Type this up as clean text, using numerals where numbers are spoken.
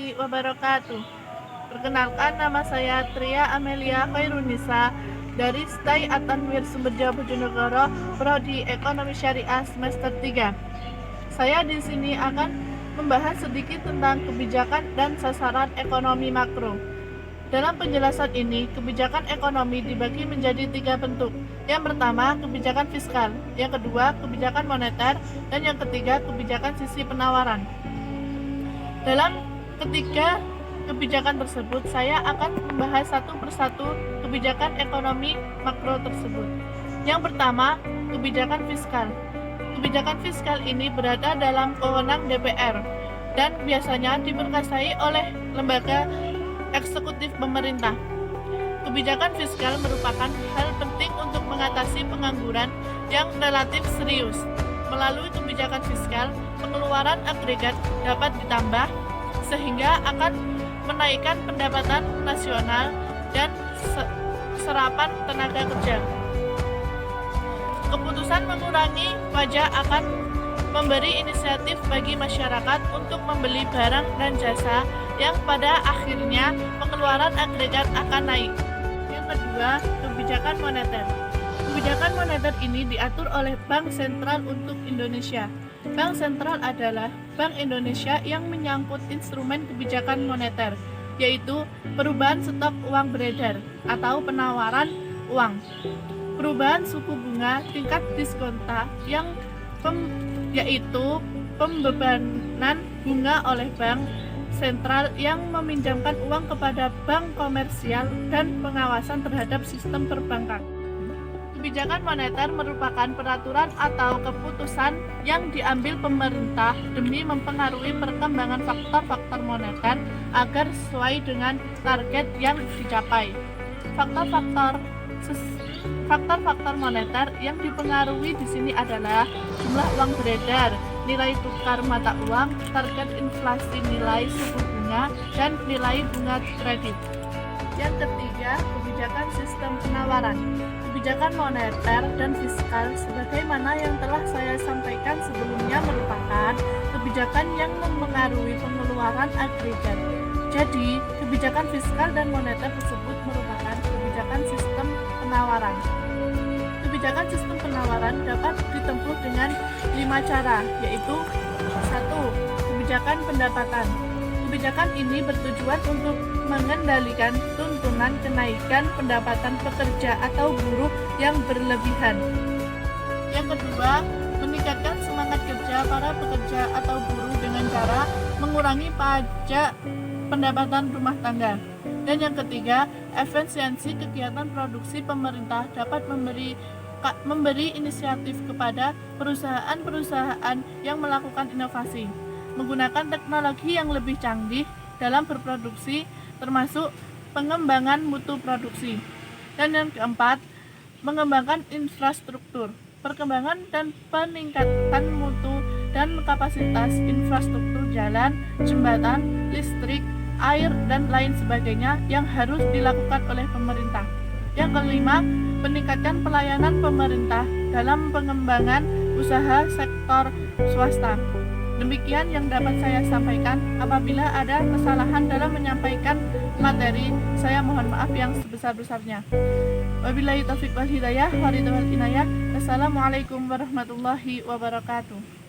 warahmatullahi wabarakatuh. Perkenalkan, nama saya Tria Amelia Khairunisa dari STAI At-Tanwir Sumberjo Bojonegoro, Prodi Ekonomi Syariah semester 3. Saya di sini akan membahas sedikit tentang kebijakan dan sasaran ekonomi makro. Dalam penjelasan ini, kebijakan ekonomi dibagi menjadi 3 bentuk. Yang pertama, kebijakan fiskal. Yang kedua, kebijakan moneter. Dan yang ketiga, kebijakan sisi penawaran. Dalam ketiga kebijakan tersebut, saya akan membahas satu persatu kebijakan ekonomi makro tersebut. Yang pertama, kebijakan fiskal. Kebijakan fiskal ini berada dalam wewenang DPR dan biasanya diperkasai oleh lembaga eksekutif pemerintah. Kebijakan fiskal merupakan hal penting untuk mengatasi pengangguran yang relatif serius. Melalui kebijakan fiskal, pengeluaran agregat dapat ditambah sehingga akan menaikkan pendapatan nasional dan serapan tenaga kerja. Keputusan mengurangi pajak akan memberi inisiatif bagi masyarakat untuk membeli barang dan jasa yang pada akhirnya pengeluaran agregat akan naik. Yang kedua, kebijakan moneter. Kebijakan moneter ini diatur oleh Bank Sentral untuk Indonesia. Bank Sentral adalah Bank Indonesia yang menyangkut instrumen kebijakan moneter, yaitu perubahan stok uang beredar atau penawaran uang, perubahan suku bunga, tingkat diskonta yaitu pembebanan bunga oleh Bank Sentral yang meminjamkan uang kepada bank komersial dan pengawasan terhadap sistem perbankan. Kebijakan moneter merupakan peraturan atau keputusan yang diambil pemerintah demi mempengaruhi perkembangan faktor-faktor moneter agar sesuai dengan target yang dicapai. Faktor-faktor moneter yang dipengaruhi di sini adalah jumlah uang beredar, nilai tukar mata uang, target inflasi, nilai suku bunga, dan nilai bunga kredit. Yang ketiga, kebijakan sistem penawaran. Kebijakan moneter dan fiskal sebagaimana yang telah saya sampaikan sebelumnya merupakan kebijakan yang mempengaruhi pengeluaran agregat. Jadi, kebijakan fiskal dan moneter tersebut merupakan kebijakan sistem penawaran. Kebijakan sistem penawaran dapat ditempuh dengan 5 cara, yaitu 1. Kebijakan pendapatan. Kebijakan ini bertujuan untuk mengendalikan tuntunan kenaikan pendapatan pekerja atau buruh yang berlebihan. Yang kedua, meningkatkan semangat kerja para pekerja atau buruh dengan cara mengurangi pajak pendapatan rumah tangga. Dan yang ketiga, efisiensi kegiatan produksi pemerintah dapat memberi inisiatif kepada perusahaan-perusahaan yang melakukan inovasi, menggunakan teknologi yang lebih canggih dalam berproduksi, termasuk pengembangan mutu produksi. Dan yang keempat, mengembangkan infrastruktur, perkembangan dan peningkatan mutu dan kapasitas infrastruktur jalan, jembatan, listrik, air, dan lain sebagainya yang harus dilakukan oleh pemerintah. Yang kelima, meningkatkan pelayanan pemerintah dalam pengembangan usaha sektor swasta. Demikian yang dapat saya sampaikan. Apabila ada kesalahan dalam menyampaikan materi, saya mohon maaf yang sebesar-besarnya. Wabillahi taufiq wal hidayah, wa ridwan inayah. Wassalamualaikum warahmatullahi wabarakatuh.